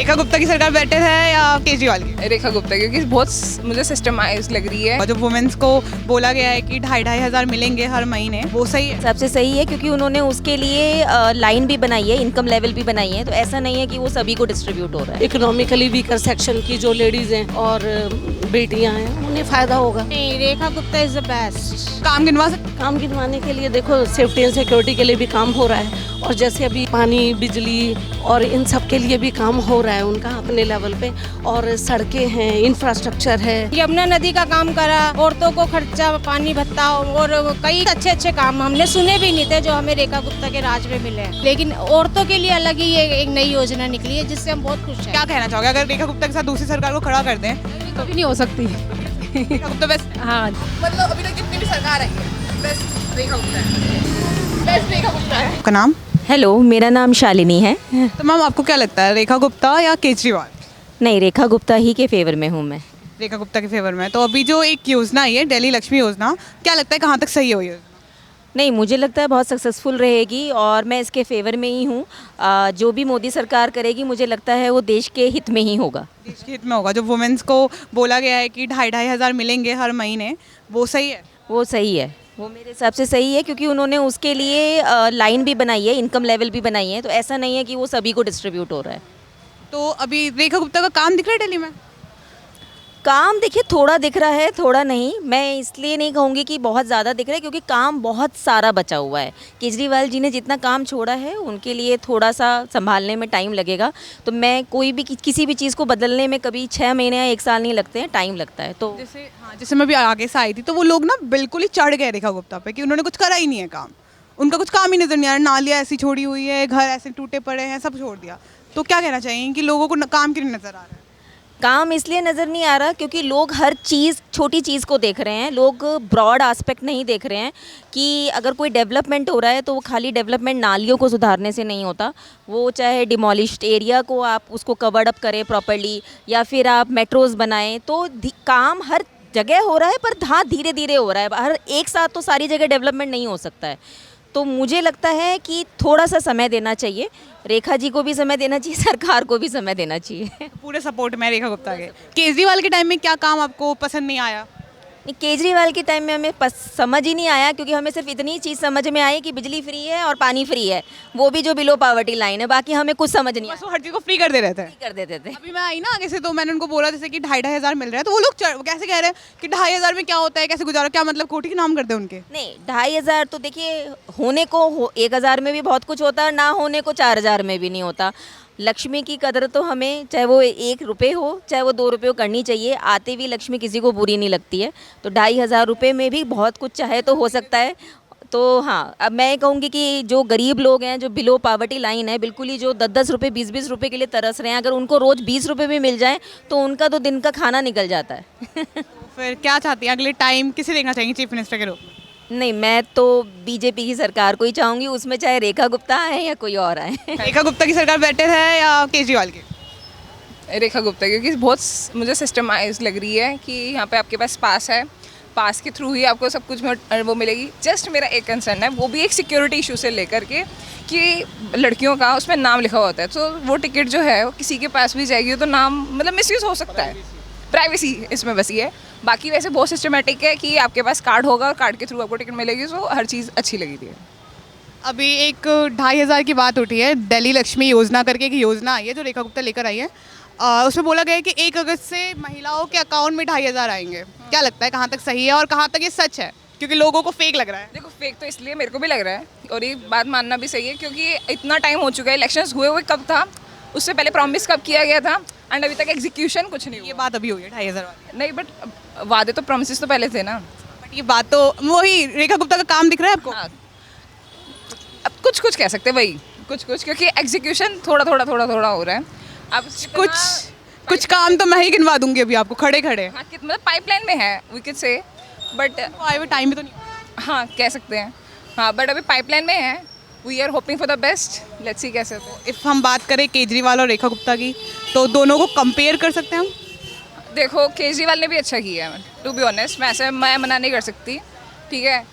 रेखा गुप्ता की सरकार बेटर है या केजरीवाल की? रेखा गुप्ता, क्योंकि बहुत मुझे सिस्टमाइज लग रही है। और जो वुमेन्स को बोला गया है कि 2,500 मिलेंगे हर महीने, वो सही है? सबसे सही है क्योंकि उन्होंने उसके लिए लाइन भी बनाई है, इनकम लेवल भी बनाई है, तो ऐसा नहीं है कि वो सभी को डिस्ट्रीब्यूट हो रहा है। इकोनॉमिकली वीकर सेक्शन की जो लेडीज हैं और बेटियां हैं उन्हें फायदा होगा। नहीं, Rekha Gupta is the best. काम गिनवा सकते? काम गिनवाने के लिए देखो सेफ्टी एंड सिक्योरिटी के लिए भी काम हो रहा है, और जैसे अभी पानी बिजली और इन सब के लिए भी काम हो रहा है उनका अपने लेवल पे, और सड़कें हैं, इंफ्रास्ट्रक्चर है। यमुना नदी का काम करा, औरतों को खर्चा पानी भत्ता और कई अच्छे अच्छे काम हमने सुने भी नहीं थे जो हमें रेखा गुप्ता के राज में मिले हैं। लेकिन औरतों के लिए अलग ही ये एक नई योजना निकली है जिससे हम बहुत खुश हैं। क्या कहना चाहोगे अगर रेखा गुप्ता के साथ दूसरी सरकार को खड़ा कर दें? कभी नहीं हो सकती। रेखा गुप्ता बेस्ट? हाँ, मतलब अभी तक जितनी भी सरकार आई है बेस्ट रेखा गुप्ता है, बेस्ट रेखा गुप्ता है। आपका नाम? हेलो, मेरा नाम शालिनी है। तो मैम आपको क्या लगता है, रेखा गुप्ता या केजरीवाल? नहीं, रेखा गुप्ता ही के फेवर में हूँ मैं। रेखा गुप्ता के फेवर में। तो अभी जो एक योजना आई है दिल्ली लक्ष्मी योजना, क्या लगता है कहाँ तक सही है वो योजना? नहीं, मुझे लगता है बहुत सक्सेसफुल रहेगी और मैं इसके फेवर में ही हूँ। जो भी मोदी सरकार करेगी मुझे लगता है वो देश के हित में ही होगा। देश के हित में होगा। जो वुमेन्स को बोला गया है कि 2,500 मिलेंगे हर महीने, वो सही है? वो सही है, वो मेरे हिसाब से सही है क्योंकि उन्होंने उसके लिए लाइन भी बनाई है, इनकम लेवल भी बनाई है, तो ऐसा नहीं है कि वो सभी को डिस्ट्रीब्यूट हो रहा है। तो अभी रेखा गुप्ता का काम दिख रहा है दिल्ली में? काम देखिए थोड़ा दिख रहा है, थोड़ा नहीं। मैं इसलिए नहीं कहूँगी कि बहुत ज़्यादा दिख रहा है क्योंकि काम बहुत सारा बचा हुआ है। केजरीवाल जी ने जितना काम छोड़ा है उनके लिए थोड़ा सा संभालने में टाइम लगेगा। तो मैं कोई भी किसी भी चीज़ को बदलने में कभी 6 महीने या 1 साल नहीं लगते हैं, टाइम लगता है। तो जैसे मैं भी आगे से आई थी तो वो लोग ना बिल्कुल ही चढ़ गए रेखा गुप्ता पे कि उन्होंने कुछ करा ही नहीं है काम। उनका कुछ काम ही नजर नहीं आ रहा, नालियाँ ऐसी छोड़ी हुई है, घर ऐसे टूटे पड़े हैं, सब छोड़ दिया। तो क्या कहना चाहिए कि लोगों को काम क्यों नहीं नजर आ रहा है? काम इसलिए नज़र नहीं आ रहा क्योंकि लोग हर चीज़, छोटी चीज़ को देख रहे हैं। लोग ब्रॉड एस्पेक्ट नहीं देख रहे हैं कि अगर कोई डेवलपमेंट हो रहा है तो वो खाली डेवलपमेंट नालियों को सुधारने से नहीं होता। वो चाहे डिमोलिश्ड एरिया को आप उसको कवर्ड अप करें प्रॉपर्ली, या फिर आप मेट्रोज़ बनाएं, तो काम हर जगह हो रहा है पर हाँ धीरे धीरे हो रहा है। हर एक साथ तो सारी जगह डेवलपमेंट नहीं हो सकता है। तो मुझे लगता है कि थोड़ा सा समय देना चाहिए, रेखा जी को भी समय देना चाहिए, सरकार को भी समय देना चाहिए। पूरे सपोर्ट में रेखा गुप्ता के। केजरीवाल के टाइम में क्या काम आपको पसंद नहीं आया? नहीं, केजरीवाल के टाइम में हमें समझ ही नहीं आया क्योंकि हमें सिर्फ इतनी चीज़ समझ में आई कि बिजली फ्री है और पानी फ्री है, वो भी जो बिलो पावर्टी लाइन है, बाकी हमें कुछ समझ नहीं बस वो हर चीज़ को फ्री कर दे रहे थे। कर देते थे। अभी मैं आई ना आगे से तो मैंने उनको बोला जैसे कि 2,500 मिल रहा है, तो वो लोग कैसे कह रहे हैं कि 2,500 में क्या होता है, कैसे गुजारा, क्या मतलब कोटी के नाम कर दे उनके? नहीं, 2,500 तो देखिए होने को 1,000 में भी बहुत कुछ होता है, ना होने को 4,000 में भी नहीं होता। लक्ष्मी की कदर तो हमें चाहे वो 1 रुपये हो चाहे वो 2 रुपये हो करनी चाहिए। आते हुए लक्ष्मी किसी को बुरी नहीं लगती है, तो 2,500 रुपये में भी बहुत कुछ चाहे तो हो सकता है। तो हाँ, अब मैं कहूँगी कि जो गरीब लोग हैं, जो बिलो पावर्टी लाइन है, बिल्कुल ही जो 10-10 रुपये 20-20 रुपये के लिए तरस रहे हैं, अगर उनको रोज़ 20 रुपये भी मिल जाए तो उनका तो दिन का खाना निकल जाता है। फिर क्या चाहती हैं अगले टाइम किसे देखना चाहिए चीफ मिनिस्टर के रूप में? नहीं, मैं तो बीजेपी की सरकार को ही चाहूँगी, उसमें चाहे रेखा गुप्ता आए या कोई और आए। रेखा गुप्ता की सरकार बेटर है या केजरीवाल की? रेखा गुप्ता, क्योंकि बहुत मुझे सिस्टमाइज लग रही है कि यहाँ पे आपके पास पास है, पास के थ्रू ही आपको सब कुछ वो मिलेगी। जस्ट मेरा एक कंसर्न है, वो भी एक सिक्योरिटी इशू से लेकर के कि लड़कियों का उसमें नाम लिखा होता है, तो वो टिकट जो है वो किसी के पास भी जाएगी तो नाम मतलब मिसयूज़ हो सकता है। प्राइवेसी इसमें बस ये है। बाकी वैसे बहुत सिस्टमेटिक है कि आपके पास कार्ड होगा और कार्ड के थ्रू आपको टिकट मिलेगी, तो हर चीज़ अच्छी लगी थी। अभी एक 2,500 की बात उठी है, दिल्ली लक्ष्मी योजना करके एक योजना आई है जो रेखा गुप्ता लेकर आई है। उसमें बोला गया है कि 1 अगस्त से महिलाओं के अकाउंट में 2,500 आएंगे। क्या लगता है कहाँ तक सही है और कहाँ तक ये सच है? क्योंकि लोगों को फेक लग रहा है। देखो, फेक तो इसलिए मेरे को भी लग रहा है और ये बात मानना भी सही है क्योंकि इतना टाइम हो चुका है, इलेक्शंस हुए कब था, उससे पहले प्रॉमिस कब किया गया था, एंड अभी तक एग्जीक्यूशन कुछ नहीं हुआ। ये बात अभी हुई है 2,500 वाली। नहीं, बट वादे तो प्रॉमिसेस तो पहले थे ना। बट ये बात तो वही रेखा गुप्ता का काम दिख रहा है आपको? हाँ, अब कुछ कह सकते हैं वही कुछ क्योंकि एग्जीक्यूशन थोड़ा हो रहा है। अब कुछ काम तो मैं ही गिनवा दूंगी अभी आपको खड़े खड़े। हाँ, मतलब पाइपलाइन में है वी कैन से, बट आए हुए टाइम भी तो नहीं। हाँ कह सकते हैं, हाँ, बट अभी पाइपलाइन में है। We are hoping for the best, let's see कैसे होता है। इफ़ हम बात करें केजरीवाल और रेखा गुप्ता की, तो दोनों को कंपेयर कर सकते हैं हम? देखो, केजरीवाल ने भी अच्छा किया है, टू बी ऑनेस्ट। मैं मना नहीं कर सकती, ठीक है।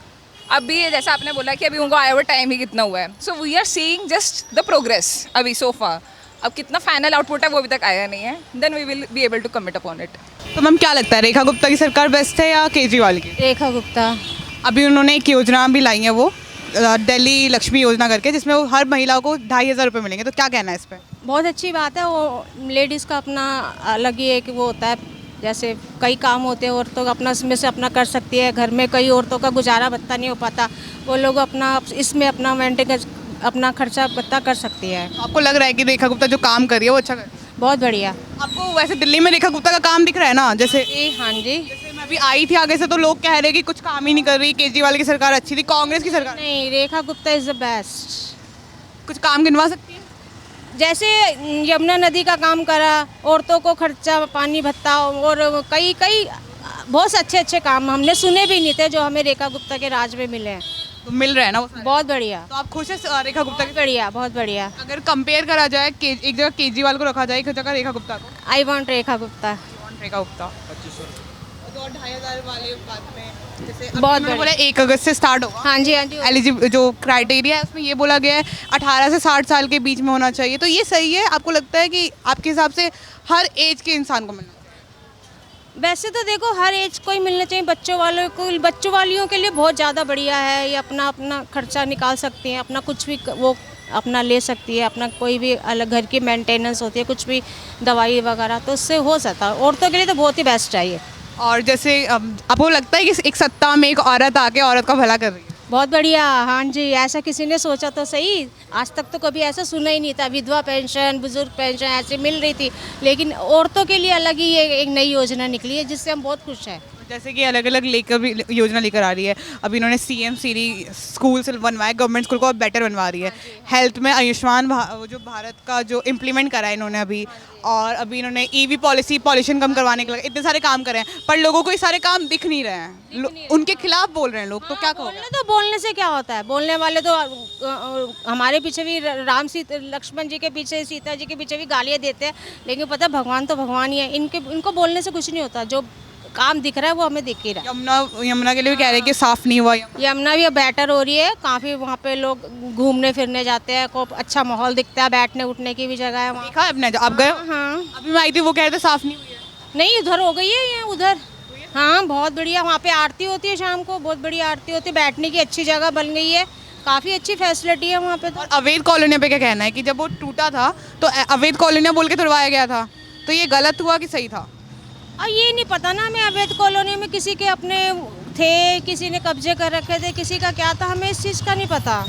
अभी जैसा आपने बोला कि अभी उनको आया हुआ टाइम ही कितना हुआ है, so we are seeing just the progress अभी सो फार। अब कितना फाइनल आउटपुट है वो अभी तक आया नहीं है, then we will be able to commit upon it. तो मैम क्या लगता है, रेखा गुप्ता की सरकार बेस्ट है या केजरीवाल की? रेखा गुप्ता। अभी उन्होंने एक योजना भी लाई है, वो दिल्ली लक्ष्मी योजना करके, जिसमें वो हर महिला को 2,500 रुपये मिलेंगे। तो क्या कहना है इस पर? बहुत अच्छी बात है। वो लेडीज़ का अपना अलग ही एक वो होता है, जैसे कई काम होते हैं औरतों का अपना, इसमें से अपना कर सकती है। घर में कई औरतों का गुजारा भत्ता नहीं हो पाता, वो लोग अपना इसमें अपना मेंटेन अपना खर्चा भत्ता कर सकती है। आपको लग रहा है कि रेखा गुप्ता जो काम कर रही है वो अच्छा कर रही है? बहुत बढ़िया। आपको वैसे दिल्ली में रेखा गुप्ता का काम दिख रहा है ना? जैसे हाँ जी। जैसे मैं अभी आई थी आगे से, तो लोग कह रहे हैं कि कुछ काम ही नहीं कर रही, केजरीवाल की सरकार अच्छी थी, कांग्रेस की सरकार। नहीं, Rekha Gupta is the best. कुछ काम गिनवा सकती है? जैसे यमुना नदी का काम करा, औरतों को खर्चा पानी भत्ता, और कई कई बहुत अच्छे अच्छे काम हमने सुने भी नहीं थे जो हमें रेखा गुप्ता के राज में मिले हैं। तो मिल रहा है ना वो सारे? बहुत बढ़िया। तो आप खुश है रेखा गुप्ता बहुत बढ़िया, बहुत बढ़िया। के? अगर कंपेयर करा जाए, एक जगह केजरीवाल को रखा जाए, एक जगह रेखा गुप्ता को, आई वॉन्ट रेखा गुप्ता। रेखा गुप्ता 2,500 वाले बात में, जैसे बहुत बहुत बढ़िया। बोला 1 अगस्त से स्टार्ट होगा। हाँ जी, हाँ जी। एलिजिबल जो क्राइटेरिया है उसमें ये बोला गया है 18 से 60 साल के बीच में होना चाहिए। तो ये सही है? आपको लगता है कि आपके हिसाब से हर एज के इंसान को मिलना चाहिए? वैसे तो देखो हर एज को ही मिलना चाहिए। बच्चों वालों को, बच्चों वालियों के लिए बहुत ज़्यादा बढ़िया है। ये अपना अपना खर्चा निकाल सकती हैं, अपना कुछ भी वो अपना ले सकती है, अपना कोई भी अलग घर की मेंटेनेंस होती है, कुछ भी दवाई वगैरह, तो उससे हो सकता है। औरतों के लिए तो बहुत ही बेस्ट चाहिए। और जैसे आपको लगता है कि एक सत्ता में एक औरत आके औरत का भला कर रही है? बहुत बढ़िया। हाँ जी, ऐसा किसी ने सोचा तो सही। आज तक तो कभी ऐसा सुना ही नहीं था। विधवा पेंशन, बुजुर्ग पेंशन ऐसे मिल रही थी, लेकिन औरतों के लिए अलग ही एक नई योजना निकली है, जिससे हम बहुत खुश हैं। जैसे कि अलग अलग लेकर भी योजना लेकर आ रही है। अभी इन्होंने CM सीरी स्कूल से बनवाए, गवर्नमेंट स्कूल को और बेटर बनवा रही है। हेल्थ में आयुष्मान जो भारत का जो इम्प्लीमेंट करा है इन्होंने अभी, और अभी इन्होंने EV पॉलिसी, पॉल्यूशन कम करवाने के लिए इतने सारे काम करे हैं, पर लोगों को ये सारे काम दिख नहीं रहे हैं। उनके खिलाफ बोल रहे हैं लोग। तो क्या कहोगे? बोलने तो बोलने से क्या होता है, बोलने वाले तो हमारे पीछे भी राम सीता लक्ष्मण जी के पीछे, सीता जी के पीछे भी गालियाँ देते हैं, लेकिन पता है भगवान तो भगवान ही है। इनको बोलने से कुछ नहीं होता। जो काम दिख रहा है वो हमें दिख ही रहा है। यमुना के लिए भी कह रहे हैं कि साफ नहीं हुआ। यमुना भी अब बेटर हो रही है काफ़ी। वहाँ पे लोग घूमने फिरने जाते हैं, को अच्छा माहौल दिखता है, बैठने उठने की भी जगह है वहाँ। देखा है आपने? आप गए? हाँ। अभी मैं आई थी, वो कह रहे थे साफ नहीं हुई है। नहीं, उधर हो गई है, ये उधर। हाँ, बहुत बढ़िया। वहाँ पे आरती होती है शाम को, बहुत बढ़िया आरती होती है। बैठने की अच्छी जगह बन गई है, काफ़ी अच्छी फैसिलिटी है वहाँ पे। तो और अवैध कॉलोनियों पे क्या कहना है कि जब वो टूटा था तो अवैध कॉलोनियाँ बोल के तुड़वाया गया था, तो ये गलत हुआ कि सही था? और ये नहीं पता ना, मैं अवैध कॉलोनी में किसी के अपने थे, किसी ने कब्जे कर रखे थे, किसी का क्या था, हमें इस चीज़ का नहीं पता।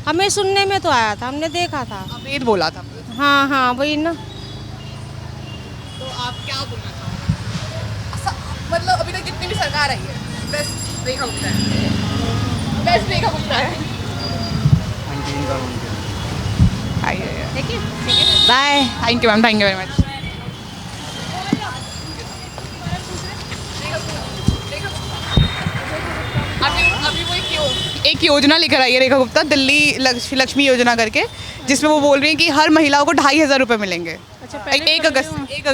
हमें सुनने में तो आया था, हमने देखा था। अवैध बोला था। हाँ हाँ, वही ना। तो आप क्या बोलना चाहोगे? मतलब अभी तक जितनी भी सरकार आई है, बेस्ट रेखा गुप्ता है। बेस्ट रेखा गुप्ता है। ठीक है, bye. Thank you ma'am, thank you very much. अभी वो एक योजना लेकर आई है रेखा गुप्ता, दिल्ली लक्ष्मी योजना करके, जिसमें वो बोल रही है कि हर महिलाओं को 2,500 रुपये मिलेंगे। अच्छा, 1 अगस्त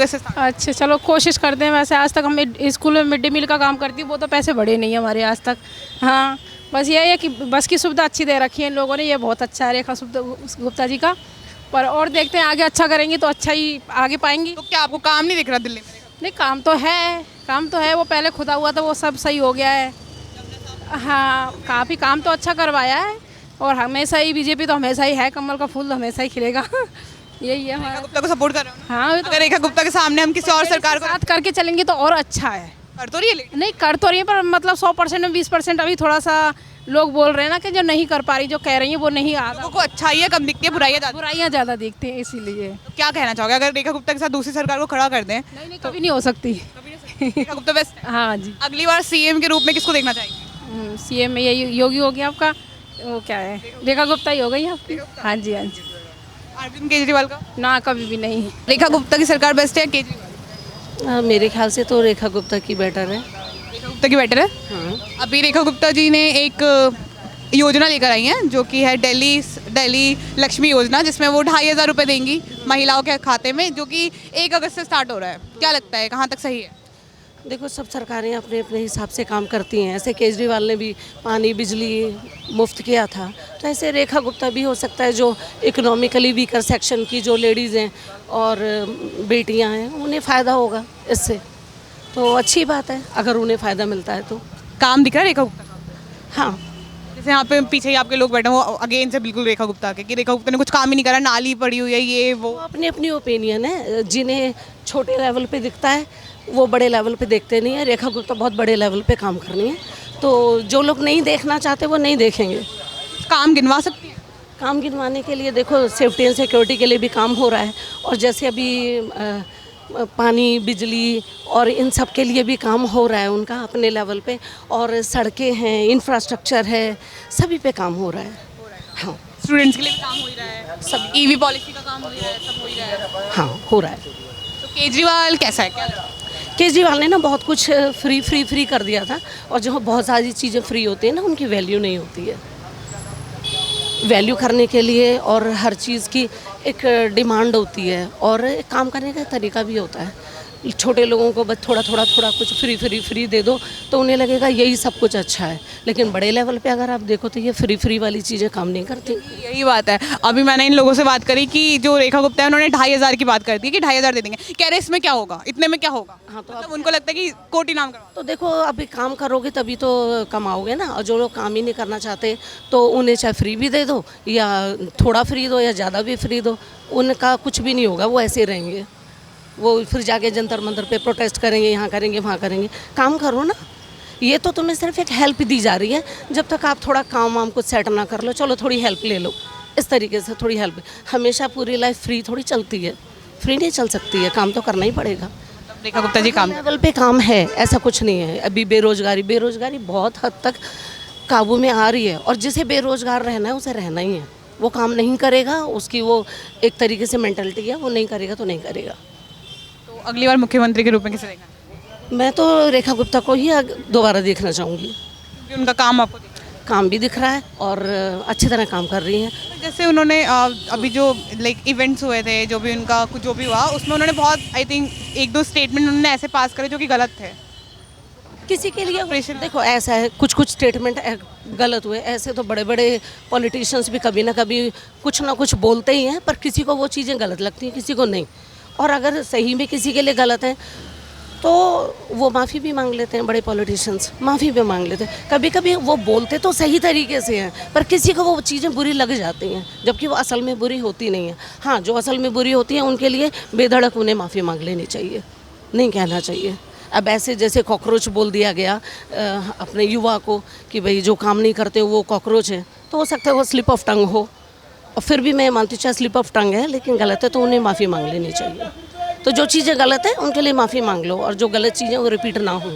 से। अच्छा चलो कोशिश करते हैं। वैसे आज तक हम स्कूल में मिड डे मील का काम करती हूँ, वो तो पैसे बढ़े नहीं हमारे आज तक। हाँ, बस ये है कि बस की सुविधा अच्छी दे रखी है इन लोगों ने, ये बहुत अच्छा है रेखा गुप्ता जी का। पर और देखते हैं आगे अच्छा करेंगी तो अच्छा ही आगे पाएंगी। तो क्या आपको काम नहीं दिख रहा दिल्ली में? नहीं, काम तो है, वो पहले खुदा हुआ था, वो सब सही हो गया है। हाँ, काफ़ी काम तो अच्छा करवाया है, और हमेशा ही बीजेपी तो हमेशा ही है, कमल का फूल हमेशा ही खिलेगा। यही है रेखा हमारा। गुप्ता को सपोर्ट कर रहे हो? हाँ, अगर रेखा गुप्ता के सामने हम किसी और सरकार को साथ करके चलेंगे तो और अच्छा है। कर तो रही है, लेकिन नहीं कर तो रही है, पर मतलब 100% में 20% अभी थोड़ा सा लोग बोल रहे हैं ना कि जो नहीं कर पा रही, जो कह रही है वो नहीं आ लोगों को अच्छाइयाँ कम दिखती है, बुराइयाँ ज़्यादा। बुराइयाँ ज़्यादा दिखती हैं, इसीलिए। तो क्या कहना चाहोगे अगर रेखा गुप्ता के साथ दूसरी सरकार को खड़ा कर दें? नहीं, कभी नहीं हो सकती। रेखा गुप्ता बेस्ट। हाँ जी। अगली बार CM के रूप में किसको देखना चाहिए? CM में ये योगी हो गया आपका, वो क्या है, रेखा गुप्ता ही हो गई आपकी। हाँ जी, हाँ जी। अरविंद केजरीवाल का? ना, कभी भी नहीं। रेखा गुप्ता की सरकार बेस्ट है या केजरीवाल? मेरे ख्याल से तो रेखा गुप्ता की बेटर है। रेखा गुप्ता की बेटर है। हाँ। अभी रेखा गुप्ता जी ने एक योजना लेकर आई हैं जो कि है दिल्ली लक्ष्मी योजना, जिसमें वो 2,500 रुपये देंगी महिलाओं के खाते में, जो कि 1 अगस्त से स्टार्ट हो रहा है। क्या लगता है कहाँ तक सही है? देखो सब सरकारें अपने अपने हिसाब से काम करती हैं। ऐसे केजरीवाल ने भी पानी बिजली मुफ्त किया था, तो ऐसे रेखा गुप्ता भी हो सकता है जो इकोनॉमिकली वीकर सेक्शन की जो लेडीज़ हैं और बेटियां हैं उन्हें फ़ायदा होगा इससे, तो अच्छी बात है अगर उन्हें फ़ायदा मिलता है तो। काम दिख रहा है रेखा गुप्ता का? हाँ, जैसे यहाँ पे पीछे ही आपके लोग बैठे हैं, वो अगेन से बिल्कुल रेखा गुप्ता के कि रेखा गुप्ता ने कुछ काम ही नहीं करा, नाली पड़ी हुई है ये वो। वो अपनी अपनी ओपिनियन है। जिन्हें छोटे लेवल पे दिखता है वो बड़े लेवल पे देखते नहीं है। रेखा गुप्ता बहुत बड़े लेवल पे काम कर रही है, तो जो लोग नहीं देखना चाहते वो नहीं देखेंगे। काम गिनवा सकती है? काम गिनवाने के लिए देखो सेफ्टी एंड सिक्योरिटी के लिए भी काम हो रहा है, और जैसे अभी पानी बिजली और इन सब के लिए भी काम हो रहा है उनका अपने लेवल पे, और सड़कें हैं, इंफ्रास्ट्रक्चर है, सभी पे काम हो रहा है। हाँ, स्टूडेंट्स के लिए भी काम हो ही रहा है, सब ईवी पॉलिसी का काम हो ही रहा है, सब हो ही रहा है। हाँ हो रहा है। तो केजरीवाल कैसा है, क्या लगता है? केजरीवाल ने ना बहुत कुछ फ्री कर दिया था, और जो बहुत सारी चीज़ें फ्री होती हैं ना उनकी वैल्यू नहीं होती है। वैल्यू करने के लिए और हर चीज़ की एक डिमांड होती है और एक काम करने का तरीका भी होता है। छोटे लोगों को बस थोड़ा कुछ फ्री दे दो तो उन्हें लगेगा यही सब कुछ अच्छा है, लेकिन बड़े लेवल पे अगर आप देखो तो ये फ्री वाली चीज़ें काम नहीं करती। यही बात है। अभी मैंने इन लोगों से बात करी कि जो रेखा गुप्ता है उन्होंने 2,500 की बात कर दी कि 2,500 दे देंगे, कह रहे इसमें क्या होगा, इतने में क्या होगा। हाँ, तो मतलब उनको लगता है कि कोटी नाम करवा। तो देखो अभी काम करोगे तभी तो कमाओगे ना, और जो लोग काम ही नहीं करना चाहते तो उन्हें चाहे फ्री भी दे दो या थोड़ा फ्री दो या ज़्यादा भी फ्री दो, उनका कुछ भी नहीं होगा, वो ऐसे रहेंगे। वो फिर जाके जंतर मंतर पे प्रोटेस्ट करेंगे, यहाँ करेंगे वहाँ करेंगे। काम करो ना, ये तो तुम्हें सिर्फ एक हेल्प दी जा रही है। जब तक आप थोड़ा काम वाम कुछ सेट ना कर लो, चलो थोड़ी हेल्प ले लो, इस तरीके से थोड़ी हेल्प। हमेशा पूरी लाइफ फ्री थोड़ी चलती है, फ्री नहीं चल सकती है, काम तो करना ही पड़ेगा। रेखा गुप्ता जी काम लेवल पे काम है, ऐसा कुछ नहीं है। अभी बेरोजगारी बहुत हद तक काबू में आ रही है, और जिसे बेरोजगार रहना है उसे रहना ही है। वो काम नहीं करेगा, उसकी वो एक तरीके से मेंटलिटी है, वो नहीं करेगा तो नहीं करेगा। तो अगली बार मुख्यमंत्री के रूप में किसे देखना? मैं तो रेखा गुप्ता को ही दोबारा देखना चाहूँगी, क्योंकि उनका काम आपको दिख रहा है। काम भी दिख रहा है और अच्छी तरह काम कर रही हैं। जैसे उन्होंने अभी जो लाइक इवेंट्स हुए थे, जो भी उनका कुछ जो भी हुआ उसमें उन्होंने बहुत आई थिंक 1-2 स्टेटमेंट उन्होंने ऐसे पास करे जो कि गलत थे। किसी के लिए देखो ऐसा है, कुछ स्टेटमेंट गलत हुए, ऐसे तो बड़े बड़े पॉलिटिशियंस भी कभी ना कभी कुछ ना कुछ बोलते ही हैं, पर किसी को वो चीज़ें गलत लगती हैं, किसी को नहीं। और अगर सही में किसी के लिए गलत है तो वो माफ़ी भी मांग लेते हैं, बड़े पॉलिटिशियंस माफ़ी भी मांग लेते हैं। कभी कभी वो बोलते तो सही तरीके से हैं, पर किसी को वो चीज़ें बुरी लग जाती हैं, जबकि वो असल में बुरी होती नहीं है। हाँ, जो असल में बुरी होती हैं उनके लिए बेधड़क उन्हें माफ़ी मांग लेनी चाहिए, नहीं कहना चाहिए। अब ऐसे जैसे कॉकरोच बोल दिया गया अपने युवा को कि भाई जो काम नहीं करते वो कॉकरोच है, तो हो सकता है वो स्लिप ऑफ टंग हो, और फिर भी मैं मानती चाहे स्लिप ऑफ टंग है लेकिन गलत है तो उन्हें माफ़ी मांग लेनी चाहिए। तो जो चीज़ें गलत है उनके लिए माफ़ी मांग लो, और जो गलत चीज़ें वो रिपीट ना हो।